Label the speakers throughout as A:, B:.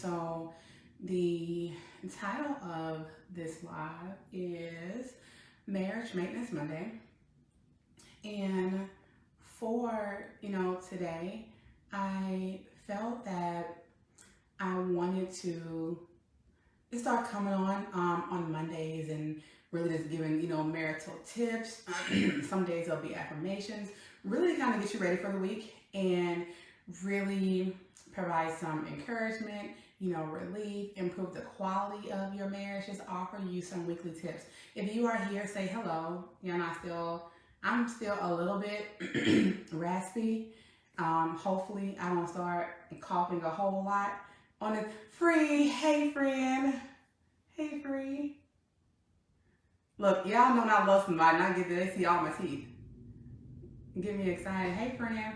A: So the title of this live is Marriage Maintenance Monday. And for, today, I felt that I wanted to start coming on Mondays and really just giving, marital tips. Some days there'll be affirmations, really kind of get you ready for the week and really provide some encouragement, relief, improve the quality of your marriage, just offer you some weekly tips. If you are here, say hello. I'm still a little bit raspy. Hopefully I don't start coughing a whole lot on it. Free, hey friend. Hey free. Look, y'all know I love somebody and I get there, they see all my teeth. Get me excited. Hey friend.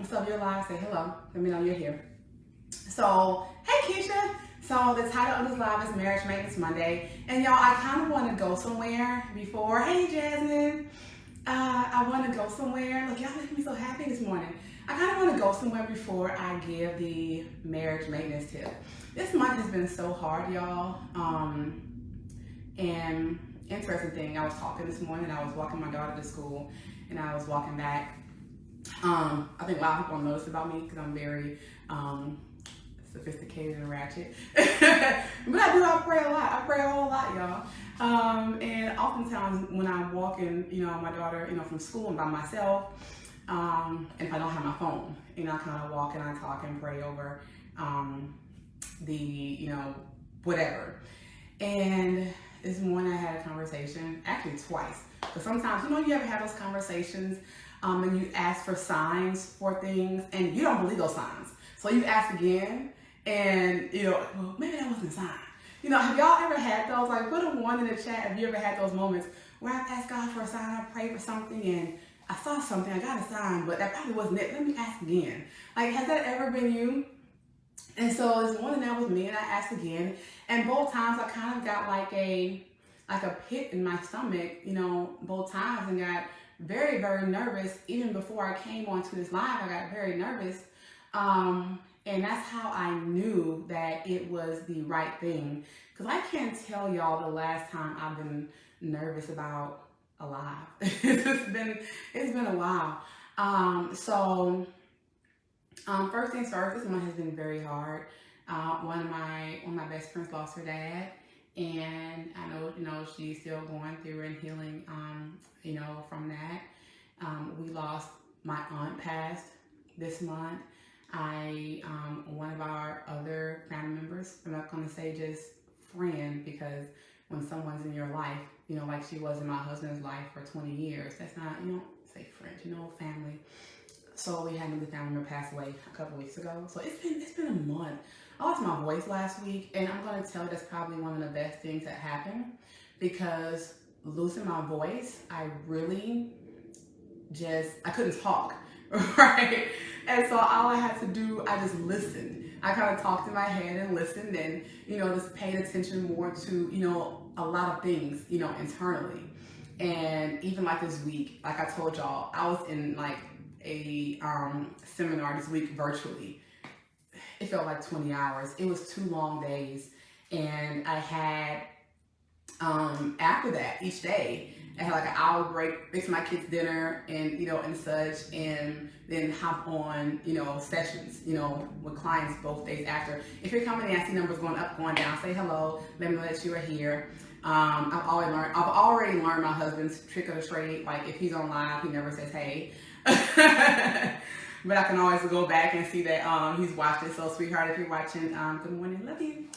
A: So if you're live, say hello. Let me know you're here. So, hey Keisha. So the title of this live is Marriage Maintenance Monday. And y'all, I kind of want to go somewhere before. Hey Jasmine. I want to go somewhere. Look, y'all making me so happy this morning. I kind of want to go somewhere before I give the marriage maintenance tip. This month has been so hard, y'all. And interesting thing, I was talking this morning. I was walking my daughter to school, and I was walking back. I think a lot of people notice about me because I'm very sophisticated and ratchet. But I pray a lot. I pray a whole lot, y'all. And oftentimes when I'm walking, my daughter, from school and by myself, and if I don't have my phone, I kind of walk and I talk and pray over the, whatever. And this morning I had a conversation, actually twice. But sometimes, you ever have those conversations and you ask for signs for things and you don't believe those signs. So you ask again and, well, maybe that wasn't a sign. Have y'all ever had those? Like, put a one in the chat. Have you ever had those moments where I've asked God for a sign, I prayed for something and I saw something, I got a sign, but that probably wasn't it. Let me ask again. Like, has that ever been you? And so this morning that was me, and I asked again, and both times I kind of got like a pit in my stomach, both times, and got very, very nervous. Even before I came onto this live, I got very nervous. And that's how I knew that it was the right thing. Because I can't tell y'all the last time I've been nervous about a live. It's been a while. First things first, this month has been very hard. One of my best friends lost her dad, and I know she's still going through and healing from that. We lost my aunt passed this month. One of our other family members, I'm not gonna say just friend, because when someone's in your life, like she was in my husband's life for 20 years, that's not, you don't say friends, family. So we had another family member pass away a couple weeks ago. So it's been a month. I lost my voice last week, and I'm gonna tell you that's probably one of the best things that happened, because losing my voice, I couldn't talk, right? And so all I had to do, I just listened. I kind of talked in my head and listened, and just paid attention more to a lot of things internally. And even like this week, like I told y'all, I was in like a seminar this week virtually. It felt like 20 hours. It was 2 long days, and I had after that, each day I had like an hour break, fix my kids dinner and and such, and then hop on sessions with clients both days after. If you're coming in, I see numbers going up, going down, say hello, let me know that you are here. I've already learned my husband's trick of the trade. Like, if he's on live, he never says hey. But I can always go back and see that he's watched it. So sweetheart, if you're watching, good morning, love you.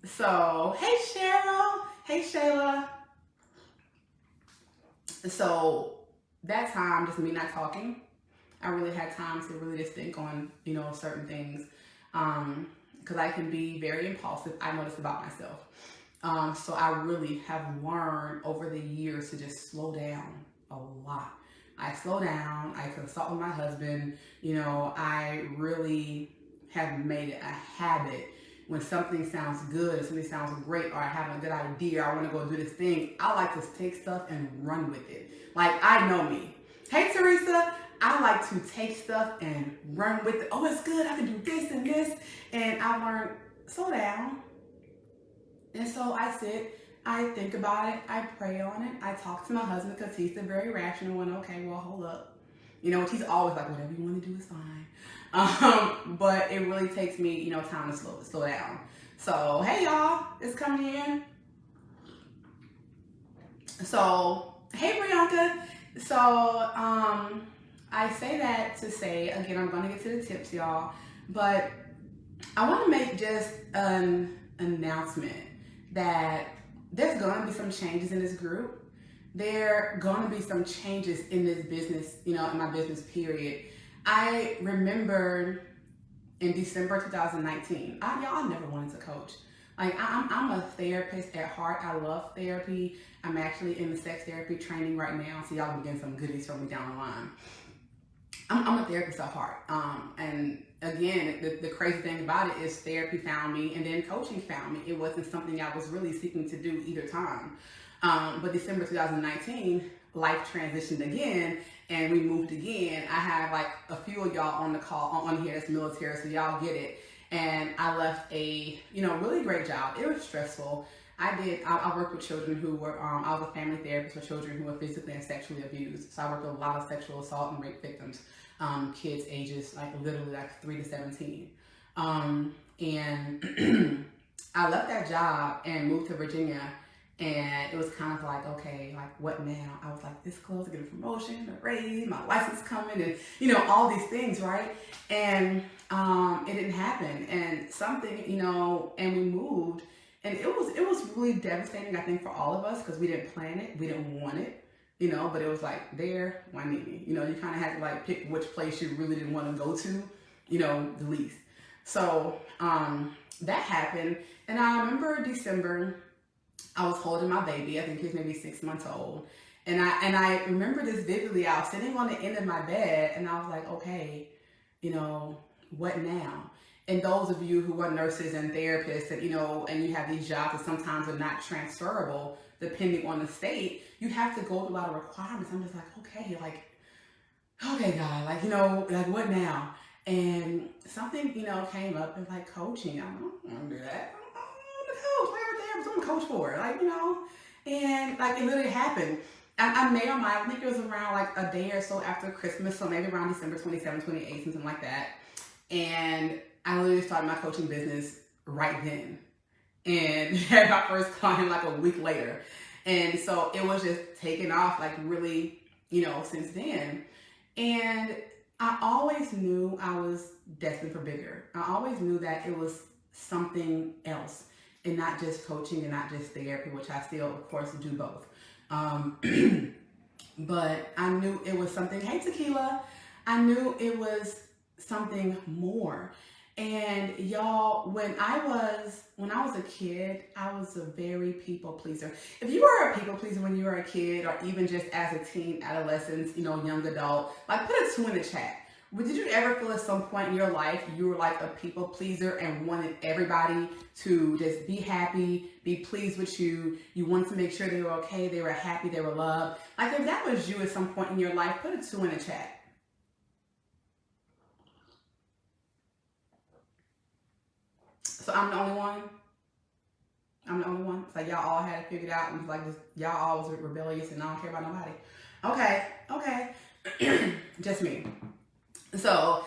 A: So hey Cheryl, hey Shayla. So that time, just me not talking, I really had time to really just think on certain things, because I can be very impulsive. I noticed about myself. So I really have learned over the years to just slow down a lot. I slow down, I consult with my husband, I really have made it a habit. When something sounds good, something sounds great, or I have a good idea, or I want to go do this thing, I like to take stuff and run with it. Like, I know me. Hey Teresa, I I like to take stuff and run with it. Oh, it's good. I can do this and this. And I learned, slow down. And so I sit, I think about it, I pray on it, I talk to my husband because he's the very rational one. Okay, well, hold up. You know, he's always like, whatever you want to do is fine. But it really takes me, you know, time to slow down. So, hey y'all, it's coming in. So, hey Brianka. So, I say that to say, again, I'm going to get to the tips, y'all, but I want to make just an announcement that there's going to be some changes in this group. There are going to be some changes in this business, you know, in my business period. I remember in December 2019, y'all never wanted to coach. Like, I'm a therapist at heart. I love therapy. I'm actually in the sex therapy training right now, so y'all can get some goodies from me down the line. I'm a therapist at heart. And again, the crazy thing about it is therapy found me and then coaching found me. It wasn't something I was really seeking to do either time. But December 2019, life transitioned again and we moved again. I have like a few of y'all on the call on here that's military, so y'all get it. And I left a, you know, really great job. It was stressful. I worked with children who were, I was a family therapist for children who were physically and sexually abused. So I worked with a lot of sexual assault and rape victims, kids ages like literally like 3 to 17. And I left that job and moved to Virginia. And it was kind of like, okay, like what now? I was like this close to get a promotion, a raise, my license coming, and you know, all these things, right? And it didn't happen. And something, you know, and we moved. And it was really devastating, I think, for all of us because we didn't plan it, we didn't want it, you know, but it was like, there, Wanini. You know, you kind of had to like pick which place you really didn't want to go to, you know, the least. So that happened. And I remember December, I was holding my baby. I think he was maybe 6 months old. And I remember this vividly. I was sitting on the end of my bed and I was like, okay, you know, what now? And those of you who are nurses and therapists and, you know, and you have these jobs that sometimes are not transferable, depending on the state, you have to go through a lot of requirements. I'm just like, okay, God, like, you know, like what now? And something, you know, came up and like coaching. I'm gonna do that. I'm a coach, like I'm a therapist, I'm a coach for it, like, you know, and like it literally happened. I may or might, I think it was around like a day or so after Christmas, so maybe around December 27, 28, something like that. And I literally started my coaching business right then and had my first client like a week later. And so it was just taking off like really, you know, since then. And I always knew I was destined for bigger. I always knew that it was something else and not just coaching and not just therapy, which I still, of course, do both. But I knew it was something, hey Tequila, I knew it was something more. And y'all, when I was a kid, I was a very people pleaser. If you were a people pleaser when you were a kid, or even just as a teen, adolescent, you know, young adult, like put a 2 in the chat. But did you ever feel at some point in your life you were like a people pleaser and wanted everybody to just be happy, be pleased with you? You wanted to make sure they were okay, they were happy, they were loved. Like if that was you at some point in your life, put a 2 in the chat. So I'm the only one? I'm the only one? It's like y'all all had it figured out and was like, y'all all was rebellious and I don't care about nobody. Okay. Just me. So,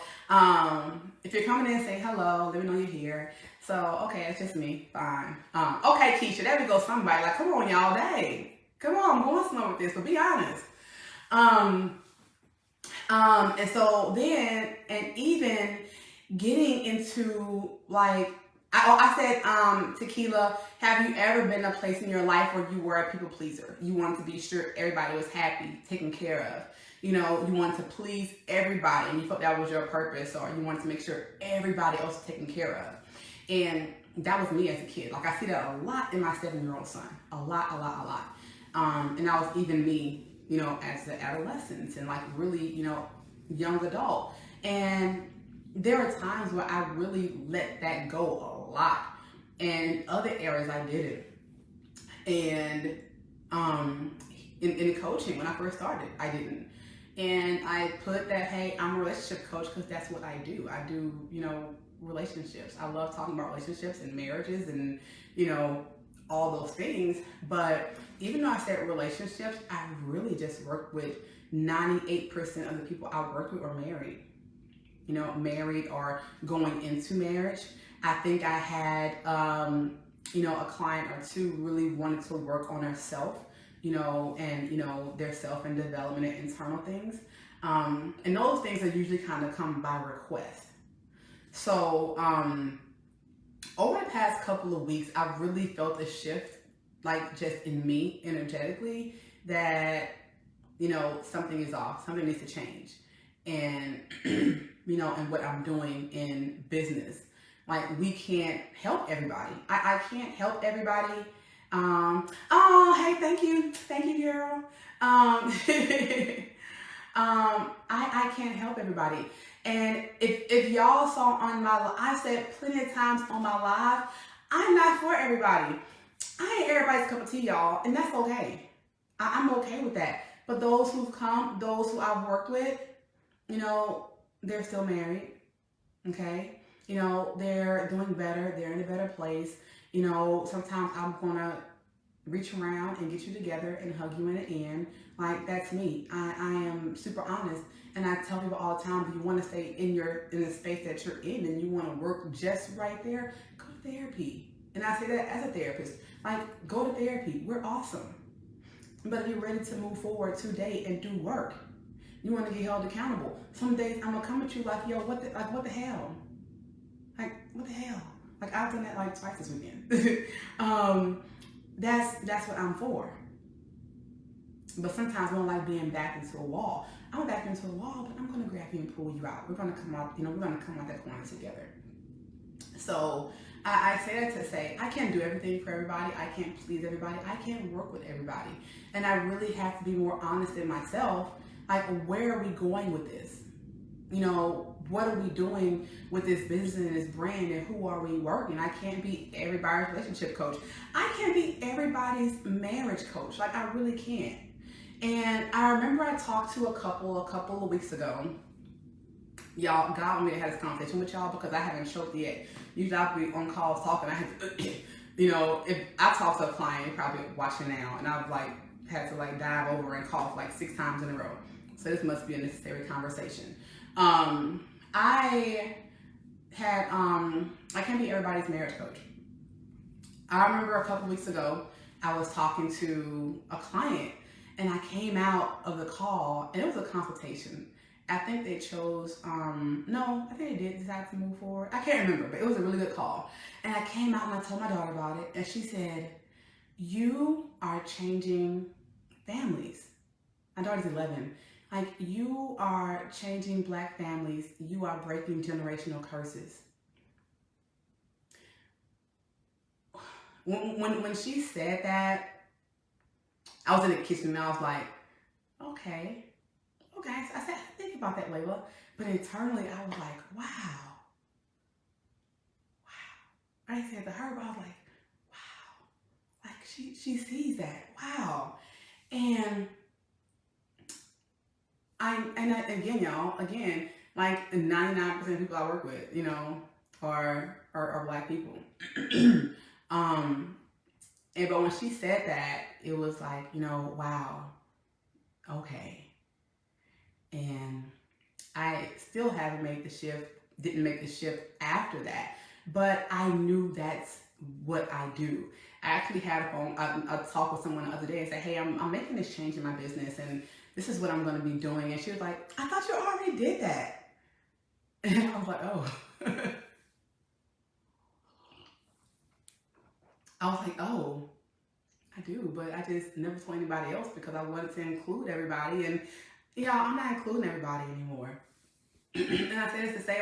A: if you're coming in, say hello, let me know you're here. So, okay, it's just me, fine. Okay, Keisha, there we go, somebody. Like, come on, y'all, dang. Come on, I'm going slow with this, but be honest. And so then, and even getting into like, I said, Tequila, have you ever been in a place in your life where you were a people pleaser? You wanted to be sure everybody was happy, taken care of. You know, you wanted to please everybody and you felt that was your purpose, or you wanted to make sure everybody else was taken care of. And that was me as a kid. Like I see that a lot in my 7-year-old son. A lot. And that was even me, you know, as an adolescent and like really, you know, young adult. And there are times where I really let that go a lot. And in other areas I didn't. And in coaching, when I first started, I didn't. And I put that, hey, I'm a relationship coach because that's what I do. I do, relationships. I love talking about relationships and marriages and, all those things. But even though I said relationships, I really just work with 98% of the people I work with are married. Married or going into marriage. I think I had, a client or two really wanted to work on herself, and their self and development and internal things. And those things are usually kind of come by request. So over the past couple of weeks, I've really felt a shift, like just in me energetically, that something is off, something needs to change, and and what I'm doing in business. Like, we can't help everybody. I can't help everybody. Oh, hey, thank you, girl. I can't help everybody. And if y'all saw on my, I said plenty of times on my live, I'm not for everybody. I ain't everybody's cup of tea, y'all, and that's okay. I'm okay with that. But those who've come, those who I've worked with, they're still married, okay? They're doing better. They're in a better place. Sometimes I'm gonna reach around and get you together and hug you in the end. Like, that's me. I am super honest. And I tell people all the time, if you want to stay in the space that you're in and you want to work just right there, go to therapy. And I say that as a therapist. Like, go to therapy. We're awesome. But if you're ready to move forward today and do work, you want to get held accountable. Some days I'm gonna come at you like, yo, what the hell? Like, what the hell? Like, I've done that like twice this weekend. That's what I'm for. But sometimes I don't like being backed into a wall. I'm backed into a wall, but I'm gonna grab you and pull you out. We're gonna come out, we're gonna come out that corner together. So I say that to say, I can't do everything for everybody. I can't please everybody. I can't work with everybody. And I really have to be more honest in myself. Like, where are we going with this? What are we doing with this business and this brand, and who are we working? I can't be everybody's relationship coach. I can't be everybody's marriage coach. Like, I really can't. And I remember I talked to a couple of weeks ago. Y'all, God wanted me to have this conversation with y'all because I haven't choked yet. Usually I'll be on calls talking. I have to, if I talk to a client, you're probably watching now, and I've had to dive over and cough 6 times in a row. So this must be a necessary conversation. I can't be everybody's marriage coach. I remember a couple weeks ago, I was talking to a client, and I came out of the call, and it was a consultation. I think they chose, no, I think they did decide to move forward. I can't remember, but it was a really good call. And I came out and I told my daughter about it, and she said, you are changing families. My daughter's 11. Like, you are changing Black families. You are breaking generational curses. When she said that, I was in the kitchen and I was like, okay. So I said, think about that, Layla. But internally, I was like, wow. I said to her, but I was like, wow. Like, she sees that. Wow. And again, y'all, like 99% of people I work with, are Black people. But when she said that, it was like, wow, okay. And I still didn't make the shift after that, but I knew that's what I do. I actually had a talk with someone the other day and said, hey, I'm making this change in my business, and this is what I'm going to be doing. And she was like, I thought you already did that. And I was like, oh. I was like, oh, I do, but I just never told anybody else because I wanted to include everybody. And, I'm not including everybody anymore. And I say this to say,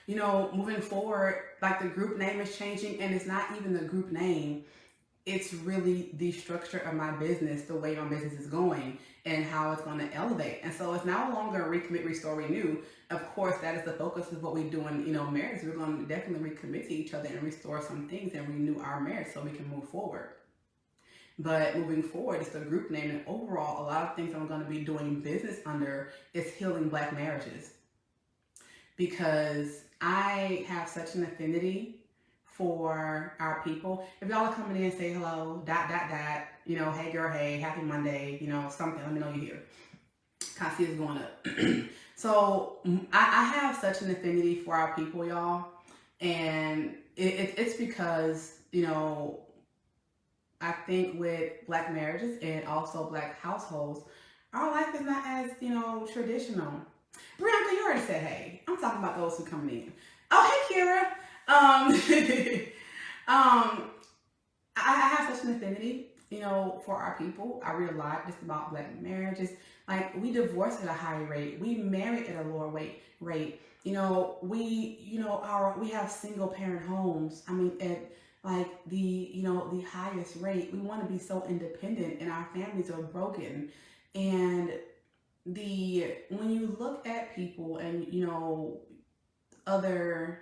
A: moving forward, the group name is changing, and it's not even the group name. It's really the structure of my business, the way my business is going, and how it's going to elevate. And so it's no longer recommit, restore, renew. Of course, that is the focus of what we do in, marriage. We're going to definitely recommit to each other and restore some things and renew our marriage so we can move forward. But moving forward, it's the group name, and overall, a lot of things I'm going to be doing business under is healing Black marriages, because I have such an affinity for our people. If y'all are coming in and say hello, hey girl, hey, happy Monday, something, let me know you're here. Kasey is going up. So I have such an affinity for our people, y'all. And it's because, I think with Black marriages and also Black households, our life is not as, traditional. Brianna, you already said hey. I'm talking about those who come in. Oh, hey, Kira. I have such an affinity, for our people. I read a lot just about Black marriages. Like, we divorce at a high rate. We marry at a lower rate. We have single parent homes. I mean, at like the highest rate. We want to be so independent, and our families are broken. And when you look at people and other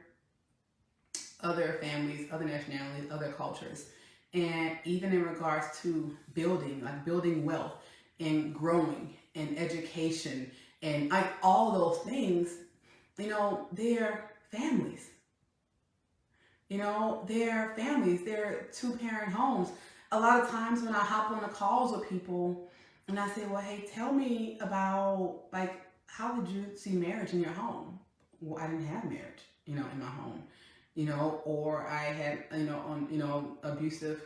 A: families, other nationalities, other cultures, and even in regards to building wealth and growing and education and like all those things, they're families. They're families. They're two-parent homes. A lot of times when I hop on the calls with people and I say, well, hey, tell me about, like, how did you see marriage in your home? Well, I didn't have marriage, in my home, or I had, came from an abusive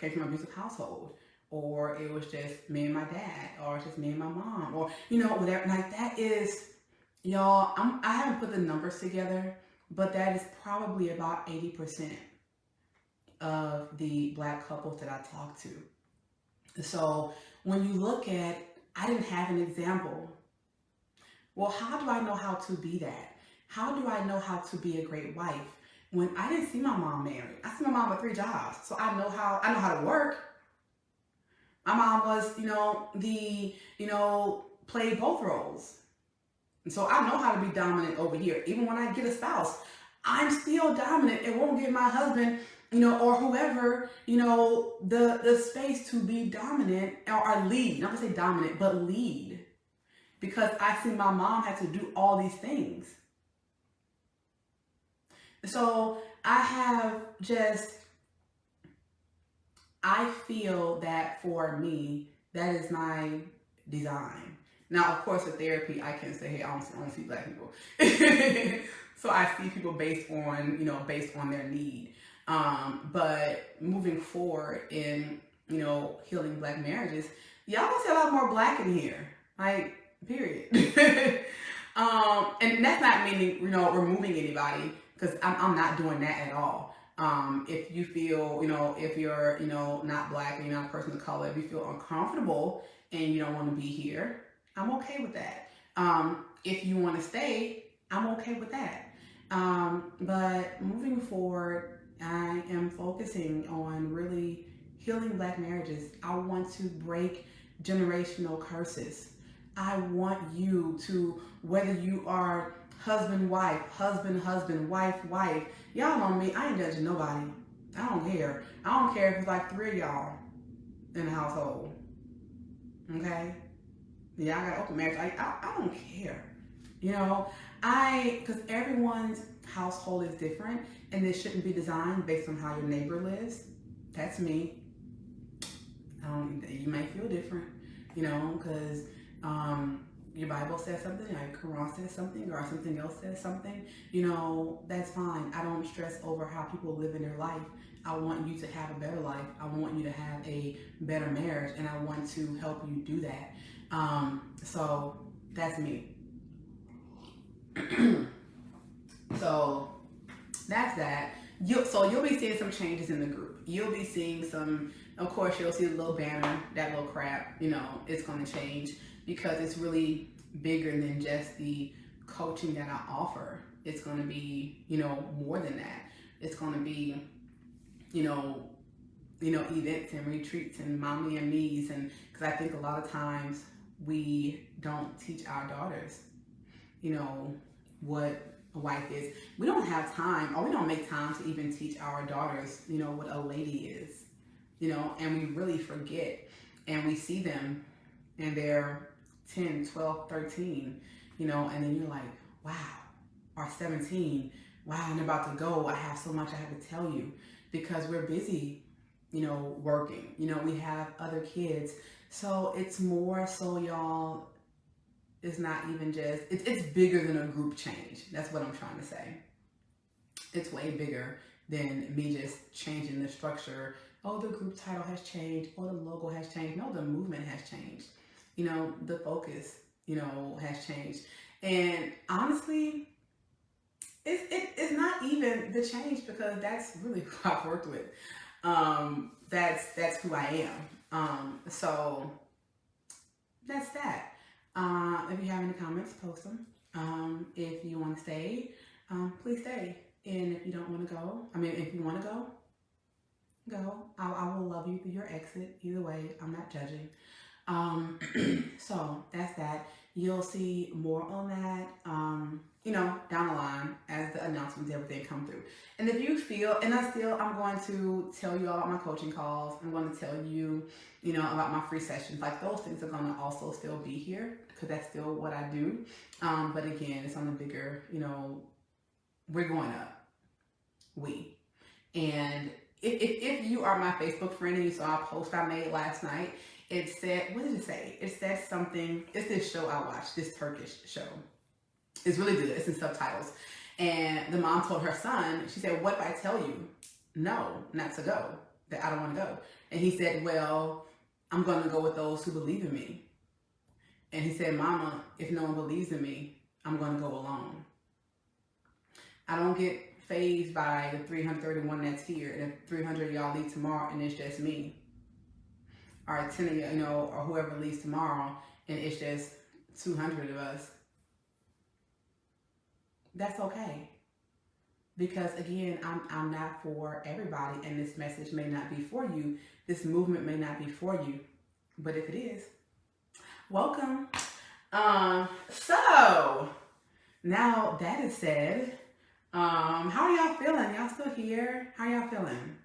A: household, or it was just me and my dad, or just me and my mom, or, whatever. Like, that is, y'all, I haven't put the numbers together, but that is probably about 80% of the Black couples that I talk to. So when you look at, I didn't have an example. Well, how do I know how to be that? How do I know how to be a great wife when I didn't see my mom married? I see my mom with 3 jobs, so I know how to work. My mom was, played both roles. And so I know how to be dominant over here. Even when I get a spouse, I'm still dominant and won't give my husband, or whoever, the space to be dominant or lead. Not to say dominant, but lead. Because I see my mom had to do all these things. So I feel that for me, that is my design. Now, of course, with therapy, I can say, hey, I only see Black people. So I see people based on their need. But moving forward in, healing Black marriages, y'all gonna see a lot more Black in here. Like, period. And that's not meaning, removing anybody, because I'm not doing that at all. If you feel, if you're, not Black and you're not a person of color, if you feel uncomfortable and you don't want to be here, I'm okay with that. If you want to stay, I'm okay with that. But moving forward, I am focusing on really healing Black marriages. I want to break generational curses. I want you to, whether you are husband, wife, wife, y'all know me, I ain't judging nobody. I don't care. I don't care if it's like 3 of y'all in the household. Okay? Yeah, I got open marriage. I don't care. Because everyone's household is different, and it shouldn't be designed based on how your neighbor lives. That's me. You may feel different, because your Bible says something, or your Quran says something, or something else says something. That's fine. I don't stress over how people live in their life. I want you to have a better life. I want you to have a better marriage, and I want to help you do that. So that's me. So that's that. You'll be seeing some changes in the group. You'll be seeing some, of course, you'll see the little banner, that little crap, it's going to change, because it's really bigger than just the coaching that I offer. It's going to be, more than that. It's going to be, events and retreats and mommy and me's, and because I think a lot of times we don't teach our daughters, what a wife is. We don't have time, or we don't make time to even teach our daughters, what a lady is, and we really forget. and we see them and they're 10, 12, 13, you know, and then you're like, wow, or 17, wow, I'm about to go. I have so much I have to tell you because we're busy, you know, working. You know, we have other kids. So it's more so, y'all, it's not even just, it's bigger than a group change. That's what I'm trying to say. It's way bigger than me just changing the structure. Oh, the group title has changed. Oh, the logo has changed. No, the movement has changed. You know, the focus, you know, has changed. And honestly, it's not even the change because that's really who I've worked with. That's who I am. So that's that. If you have any comments, post them. If you want to stay, please stay. And if you don't want to go, if you want to go, go. I will love you through your exit. Either way, I'm not judging. So that's that. You'll see more on that, you know, down the line as the announcements, everything come through. And if you feel, and I'm going to tell you all about my coaching calls. I'm going to tell you, you know, about my free sessions. Like those things are going to also still be here because that's still what I do. But again, it's on a bigger, you know, we're going up. And if you are my Facebook friend and you saw a post I made last night, it said, what did it say? It said something, it's this show I watched, this Turkish show. It's really good, it's in subtitles. And the mom told her son, she said, what if I tell you, no, not to go, that I don't want to go? And he said, well, I'm going to go with those who believe in me. And he said, Mama, if no one believes in me, I'm going to go alone. I don't get phased by the 331 that's here, and if 300 of y'all leave tomorrow and it's just me, or 10 of you, you know, or whoever leaves tomorrow and it's just 200 of us, that's okay. Because again, I'm not for everybody, and this message may not be for you. This movement may not be for you, but if it is, welcome. So now that is said, how are y'all feeling? Y'all still here? How y'all feeling?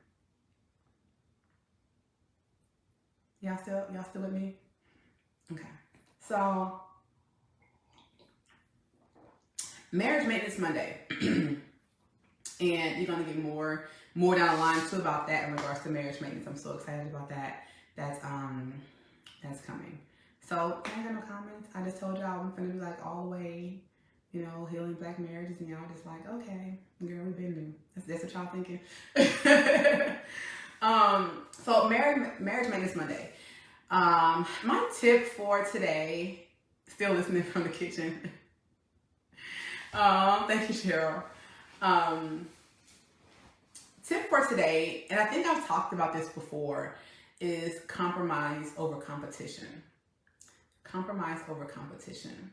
A: Y'all still with me? Okay. So, Marriage Maintenance Monday. And you're gonna get more down the line too about that in regards to marriage maintenance. I'm so excited about that. That's coming. So I ain't got no comments. I just told y'all I'm gonna be like all the way, you know, healing Black marriages, and y'all just like, okay, girl, we've been new. That's what y'all thinking. So marriage maintenance Monday. My tip for today, still listening from the kitchen. Thank you, Cheryl. Tip for today, and I think I've talked about this before, is compromise over competition. Compromise over competition.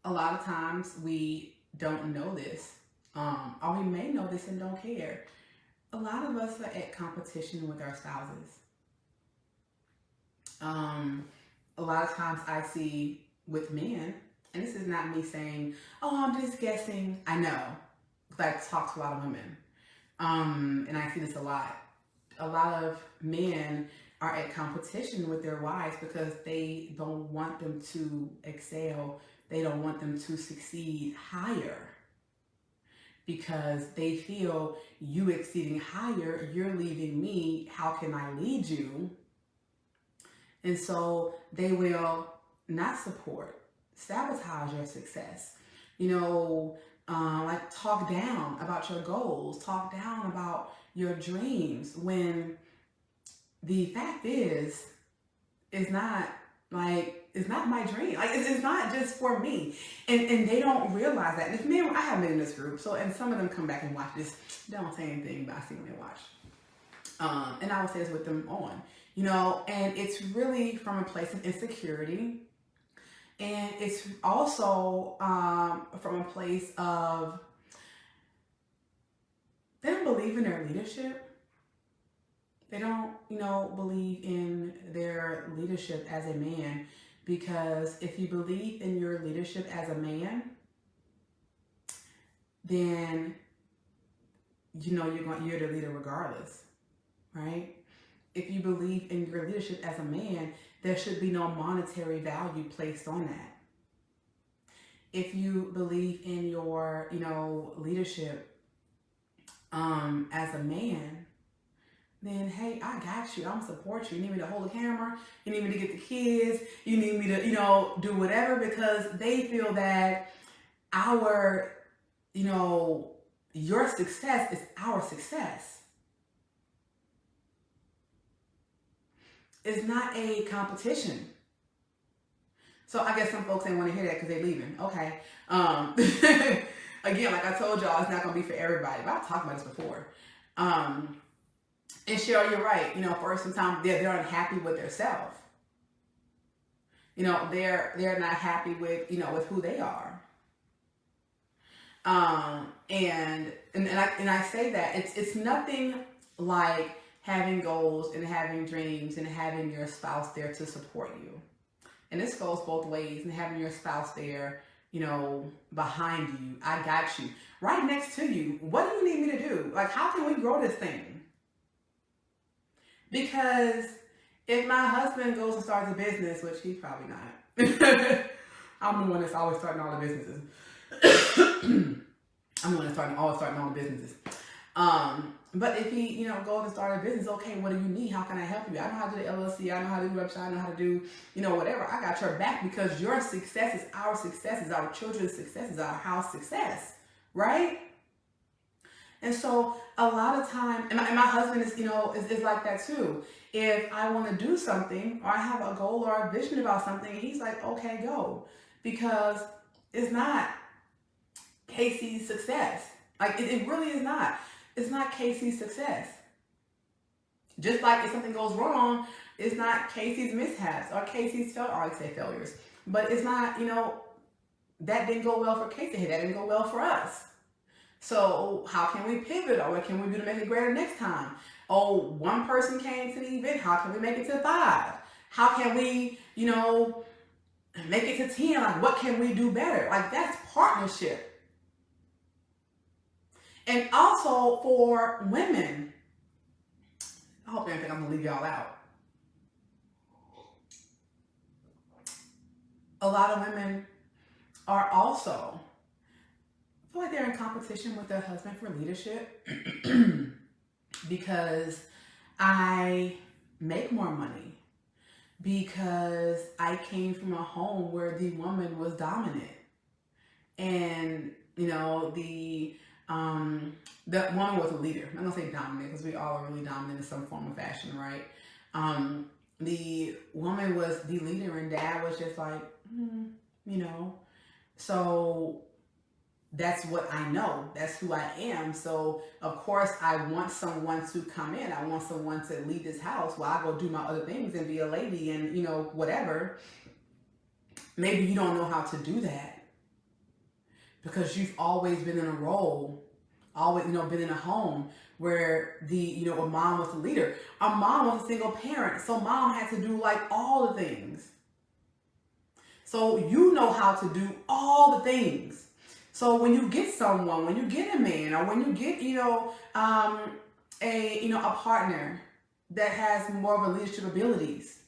A: A lot of times we don't know this, or we may know this and don't care. A lot of us are at competition with our spouses. A lot of times I see with men, and this is not me saying, oh, I'm just guessing. I know, because I talk to a lot of women. And I see this a lot. A lot of men are at competition with their wives because they don't want them to excel. They don't want them to succeed higher because they feel you exceeding higher, you're leaving me. How can I lead you? And so they will not support, sabotage your success. You know, like talk down about your goals, talk down about your dreams, when the fact is, it's not my dream. Like it's not just for me. And they don't realize that. And if men, I have been in this group, so, and some of them come back and watch this, don't say anything, but I see when they watch. And I will say this with them on, you know, and it's really from a place of insecurity. And it's also from a place of, they don't believe in their leadership. They don't, you know, believe in their leadership as a man, because if you believe in your leadership as a man, then, you know, you're the leader regardless, right? if you believe in your leadership as a man, there should be no monetary value placed on that. If you believe in your, leadership as a man, then hey, I got you. I'm support you. You need me to hold the camera. You need me to get the kids. You need me to, do whatever, because they feel that our, your success is our success. It's not a competition. So I guess some folks ain't want to hear that because they're leaving. Okay. Again, like I told y'all, it's not going to be for everybody. But I've talked about this before. And Cheryl, you're right. For sometimes they're unhappy with their self. They're not happy with, with who they are. And I say that it's nothing like having goals and having dreams and having your spouse there to support you. And this goes both ways, and having your spouse there, behind you. I got you. Right next to you. What do you need me to do? Like, how can we grow this thing? Because if my husband goes and starts a business, which he's probably not. I'm the one that's always starting all the businesses. I'm the one that's always starting all the businesses. But if he, goes and start a business, okay, what do you need? How can I help you? I know how to do the LLC. I know how to do the website. I know how to do, whatever. I got your back, because your success is our success, is our children's success, is our house success, right? And so a lot of time, and my husband is, is like that too. If I want to do something, or I have a goal or a vision about something, he's like, okay, go. Because it's not Kasey's success. Like, it really is not. It's not Kasey's success. Just like if something goes wrong, it's not Kasey's mishaps or Kasey's failures. But it's not, that didn't go well for Kasey. That didn't go well for us. So how can we pivot, or what can we do to make it greater next time? Oh, one person came to the event. How can we make it to 5? How can we, make it to 10? Like, what can we do better? Like, that's partnership. And also for women, I hope you don't think I'm going to leave y'all out. A lot of women are also, I feel like they're in competition with their husband for leadership because I make more money, because I came from a home where the woman was dominant. And, the woman was a leader. I'm going to say dominant because we all are really dominant in some form of fashion, right? The woman was the leader, and dad was just like, So that's what I know. That's who I am. So, of course, I want someone to come in. I want someone to lead this house while I go do my other things and be a lady and, whatever. Maybe you don't know how to do that, because you've always been in a role, always, been in a home where a mom was the leader. Our mom was a single parent, so mom had to do like all the things. So you know how to do all the things. So when you get someone, when you get a man, or when you get, a partner that has more of a leadership abilities,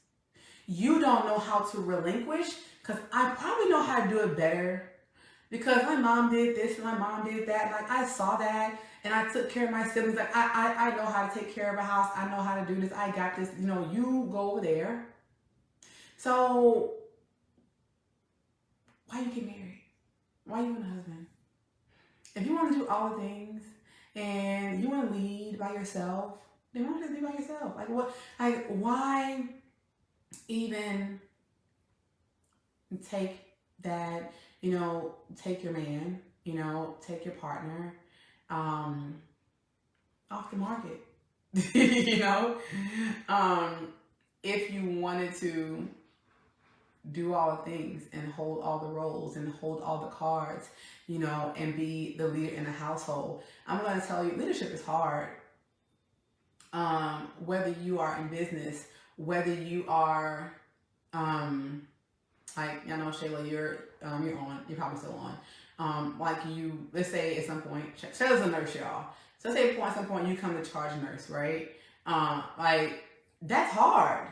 A: you don't know how to relinquish, because I probably know how to do it better. Because my mom did this and my mom did that. Like, I saw that and I took care of my siblings. Like, I know how to take care of a house. I know how to do this. I got this. You go over there. So why you get married? Why you want a husband? If you want to do all the things and you want to lead by yourself, then why don't you just be by yourself? Like, what? Like, why even take that? Take your man, take your partner off the market. If you wanted to do all the things and hold all the roles and hold all the cards, and be the leader in the household, I'm going to tell you, leadership is hard. Whether you are in business, whether you are, like, Shayla, you're on, you're probably still on. Let's say at some point, Shayla's a nurse, y'all. So let's say at some point you come to charge nurse, right? That's hard.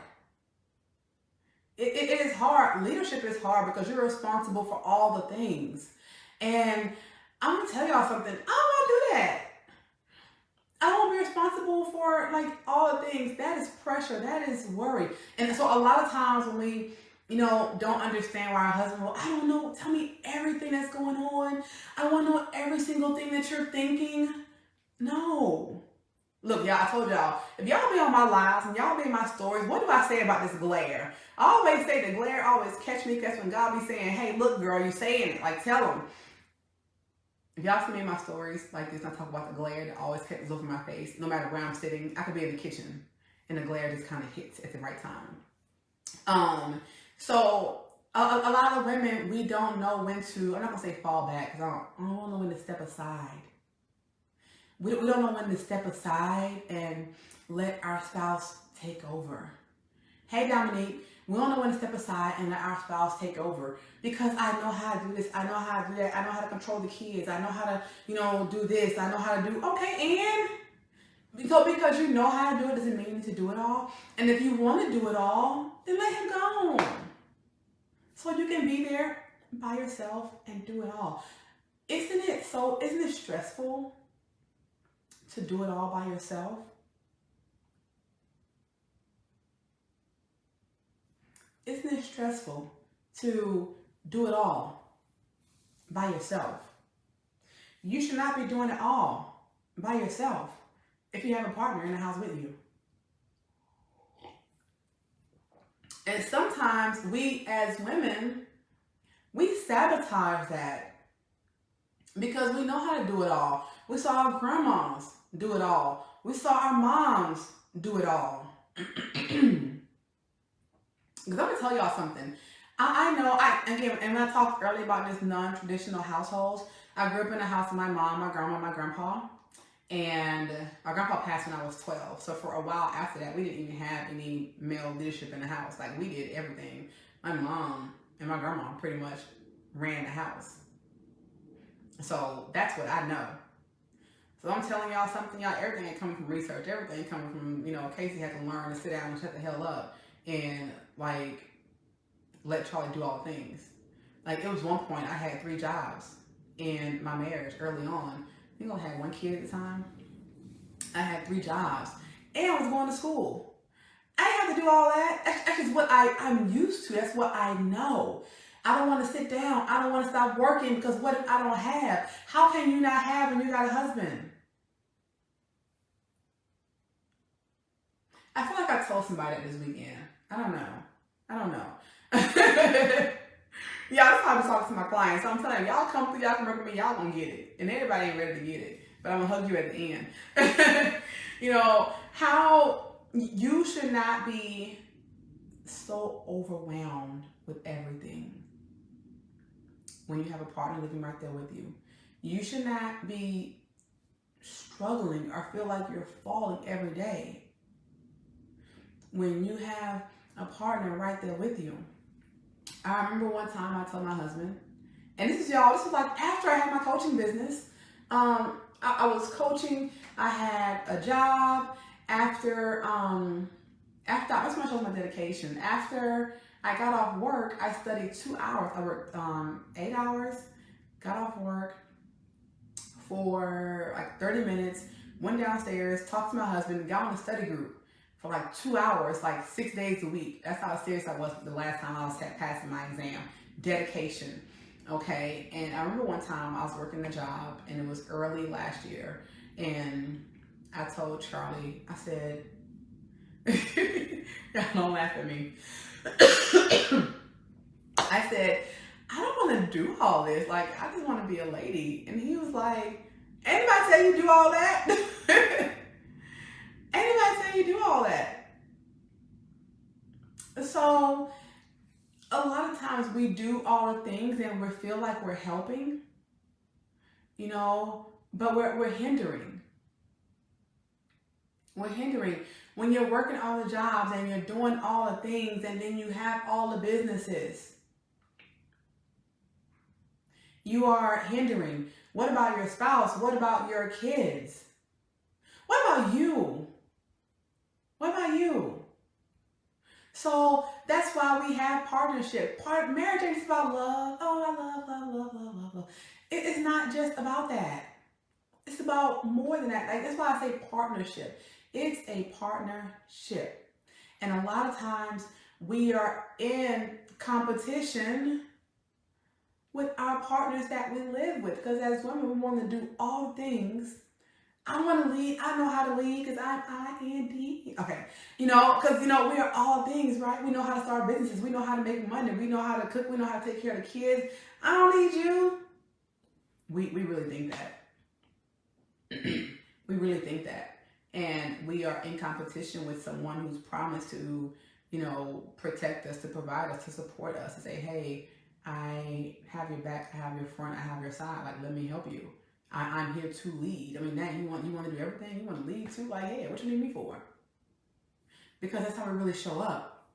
A: It is hard. Leadership is hard because you're responsible for all the things. And I'm gonna tell y'all something. I don't want to do that. I don't want to be responsible for like all the things. That is pressure. That is worry. And so a lot of times when we, don't understand why our husband will, I don't know, tell me everything that's going on. I want to know every single thing that you're thinking. No. Look, y'all, I told y'all, if y'all be on my lives and y'all be in my stories, what do I say about this glare? I always say the glare always catch me. That's when God be saying, hey, look, girl, you saying it. Like, tell them. If y'all see me in my stories like this, I talk about the glare that always catches over my face. No matter where I'm sitting, I could be in the kitchen and the glare just kind of hits at the right time. So a lot of women, we don't know when to, I'm not going to say fall back because I don't know when to step aside. We don't know when to step aside and let our spouse take over. Hey, Dominique, we don't know when to step aside and let our spouse take over because I know how to do this. I know how to do that. I know how to control the kids. I know how to, do this. I know how to do, okay, and because you know how to do it doesn't mean you need to do it all. And if you want to do it all, then let him go. So you can be there by yourself and do it all. Isn't it stressful to do it all by yourself? Isn't it stressful to do it all by yourself? You should not be doing it all by yourself if you have a partner in the house with you. And sometimes we as women, we sabotage that because we know how to do it all. We saw our grandmas do it all. We saw our moms do it all. Because I'm going to tell y'all something. I know, and when I talked earlier about this non-traditional households, I grew up in a house with my mom, my grandma, my grandpa. And my grandpa passed when I was 12. So for a while after that, we didn't even have any male leadership in the house. Like, we did everything. My mom and my grandma pretty much ran the house. So that's what I know. So I'm telling y'all something, y'all, everything ain't coming from research. Everything coming from, Kasey had to learn to sit down and shut the hell up and, let Charlie do all things. Like, it was one point I had 3 jobs in my marriage early on. I think I had 1 kid at the time. I had 3 jobs. And I was going to school. I didn't have to do all that. That's just what I'm used to. That's what I know. I don't want to sit down. I don't want to stop working because what if I don't have? How can you not have when you got a husband? I feel like I told somebody that this weekend. I don't know. Yeah, that's how I was talking to my clients. So I'm telling you, y'all come through, y'all can work with me, y'all gonna get it. And everybody ain't ready to get it. But I'm gonna hug you at the end. How you should not be so overwhelmed with everything when you have a partner living right there with you. You should not be struggling or feel like you're falling every day when you have a partner right there with you. I remember one time I told my husband, and this was like after I had my coaching business. I was coaching, I had a job. After that's when I showed my dedication. After I got off work, I studied 2 hours. I worked 8 hours, got off work for like 30 minutes, went downstairs, talked to my husband, got on a study group for like 2 hours, like 6 days a week. That's how serious I was the last time I was passing my exam. Dedication, okay? And I remember one time I was working a job, and it was early last year, and I told Charlie, I said, don't laugh at me. I said, I don't want to do all this. Like, I just want to be a lady. And he was like, anybody tell you do all that? Anybody tell you do all that? So a lot of times we do all the things and we feel like we're helping, but we're hindering. We're hindering. When you're working all the jobs and you're doing all the things and then you have all the businesses, you are hindering. What about your spouse? What about your kids? What about you? What about you? So that's why we have partnership. Marriage ain't just about love. Oh, I love. It's not just about that. It's about more than that. Like, that's why I say partnership. It's a partnership. And a lot of times we are in competition with our partners that we live with. Because as women, we want to do all things. I want to lead. I know how to lead because I'm IND. Okay. Because, we are all things, right? We know how to start businesses. We know how to make money. We know how to cook. We know how to take care of the kids. I don't need you. We really think that. We really think that. And we are in competition with someone who's promised to, protect us, to provide us, to support us, to say, hey, I have your back, I have your front, I have your side. Like, let me help you. I'm here to lead. I mean, now you want to do everything. You want to lead too. Like, yeah, what you need me for? Because that's how we really show up.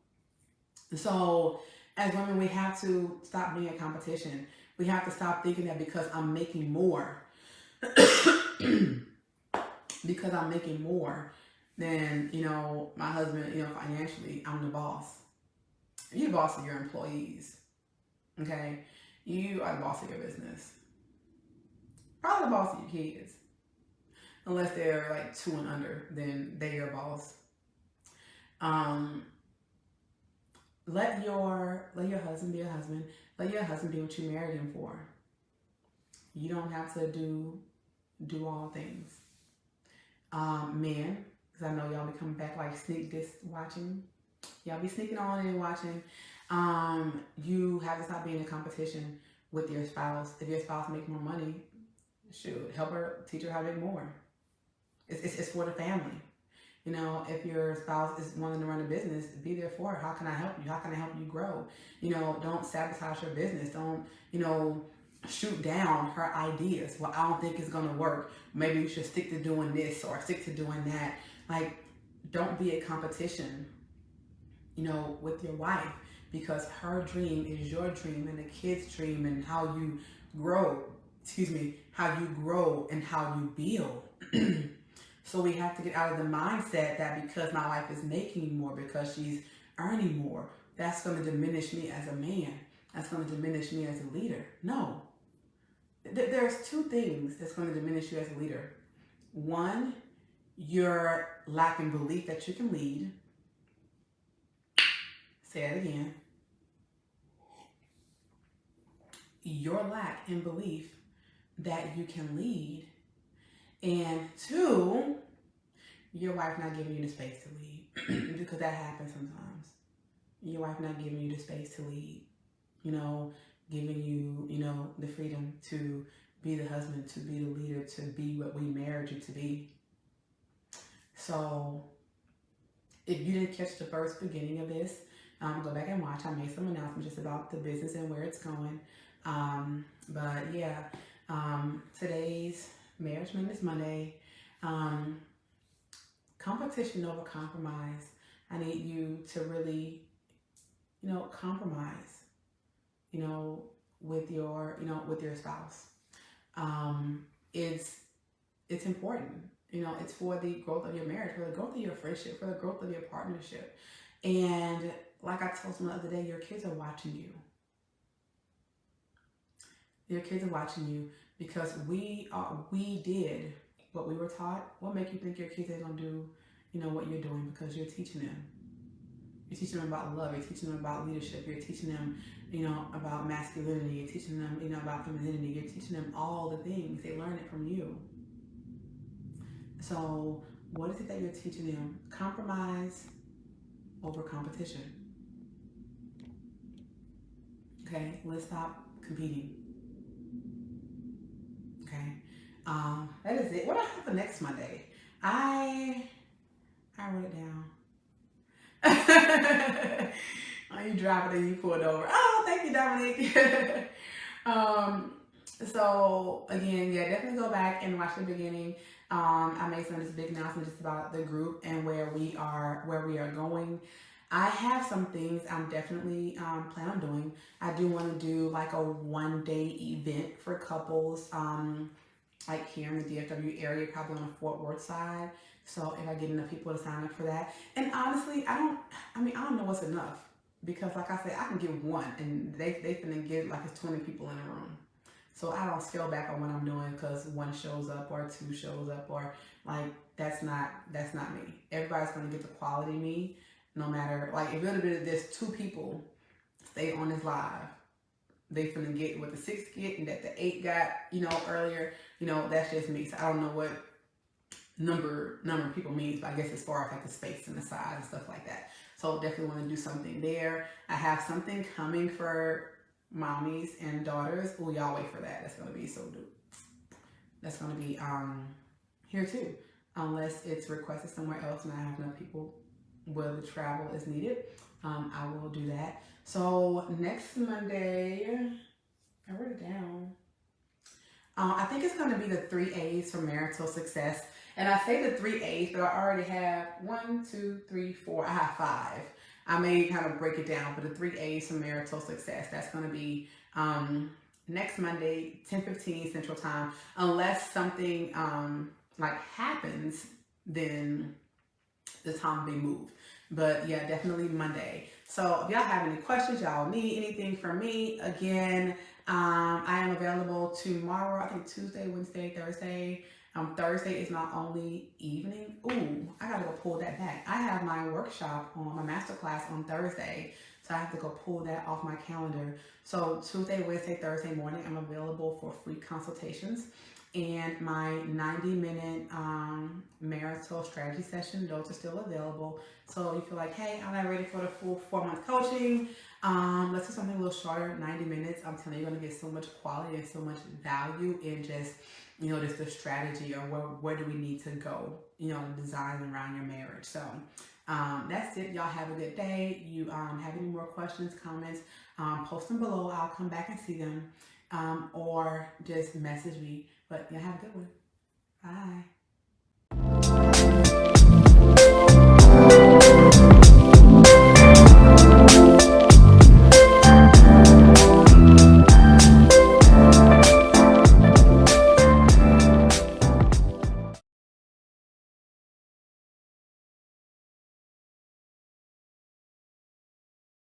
A: So, as women, we have to stop being a competition. We have to stop thinking that because I'm making more, than my husband. Financially, I'm the boss. You're the boss of your employees. Okay, you are the boss of your business. Probably the boss of your kids. Unless they're like 2 and under, then they're your boss. Let your husband be a husband. Let your husband be what you married him for. You don't have to do all things. Men, because I know y'all be coming back like sneak this watching. Y'all be sneaking on and watching. You have to stop being in competition with your spouse. If your spouse makes more money, shoot, help her, teach her how to make more. It's for the family. If your spouse is wanting to run a business, be there for her. How can I help you? How can I help you grow? Don't sabotage her business. Don't, shoot down her ideas. Well, I don't think it's going to work. Maybe you should stick to doing this or stick to doing that. Like, don't be a competition, with your wife, because her dream is your dream and the kid's dream, and how you grow, how you grow and how you build. So we have to get out of the mindset that because my wife is making more, because she's earning more, that's going to diminish me as a man. That's going to diminish me as a leader. No. There's 2 things that's going to diminish you as a leader. One, you're lacking belief that you can lead. Say it again. Your lack in belief that you can lead. And 2, your wife not giving you the space to lead. Because that happens sometimes. Your wife not giving you the space to lead. Giving you, the freedom to be the husband, to be the leader, to be what we married you to be. So, if you didn't catch the first beginning of this, go back and watch. I made some announcements just about the business and where it's going. But yeah, today's Marriage Maintenance Monday. Competition over compromise. I need you to really, compromise, with your spouse. It's important. It's for the growth of your marriage, for the growth of your friendship, for the growth of your partnership. And like I told someone the other day, your kids are watching you. Your kids are watching you because we did what we were taught. What make you think your kids are going to do, what you're doing? Because you're teaching them. You're teaching them about love. You're teaching them about leadership. You're teaching them, about masculinity. You're teaching them, about femininity. You're teaching them all the things. They learn it from you. So what is it that you're teaching them? Compromise over competition. Okay, let's stop competing. Okay, that is it. What do I have for next Monday? I wrote it down. Oh, you driving and you pulled over. Oh, thank you, Dominique. So again, yeah, definitely go back and watch the beginning. I made some of this big announcement just about the group and where we are going. I have some things I'm definitely plan on doing. I do want to do like a 1-day event for couples. like here in the DFW area, probably on the Fort Worth side. So if I get enough people to sign up for that, and honestly, I don't know what's enough, because like I said, I can get one, and they finna get like it's 20 people in a room. So I don't scale back on what I'm doing because one shows up or two shows up, or like that's not me. Everybody's gonna get the quality me, no matter, like if there's two people stay on this live, they finna get what the six get and that the eight got, earlier. That's just me. So I don't know what number of people means, but I guess as far as like the space and the size and stuff like that. So definitely want to do something there. I have something coming for mommies and daughters. Oh, y'all wait for that. That's gonna be so dope. That's gonna be here too, unless it's requested somewhere else and I have enough people where the travel is needed. I will do that. So next Monday, I wrote it down. I think it's going to be the 3 A's for marital success. And I say the 3 A's, but I already have 1, 2, 3, 4. I have 5. I may kind of break it down, but the 3 A's for marital success. That's going to be next Monday, 10:15 Central Time. Unless something like happens, then the time will be moved. But yeah, definitely Monday. So if y'all have any questions, y'all need anything from me, again, I am available tomorrow, I think Tuesday, Wednesday, Thursday. Thursday is my only evening. Ooh, I gotta go pull that back. I have my workshop on my masterclass on Thursday, so I have to go pull that off my calendar. So Tuesday, Wednesday, Thursday morning, I'm available for free consultations. And my 90-minute marital strategy session, those are still available. So you feel like, hey, I'm not ready for the full 4-month coaching. Let's do something a little shorter, 90 minutes. I'm telling you, you're gonna get so much quality and so much value in just, just the strategy, or where do we need to go, design around your marriage. So that's it. Y'all have a good day. You have any more questions, comments, post them below. I'll come back and see them, or just message me. But y'all have a good one. Bye.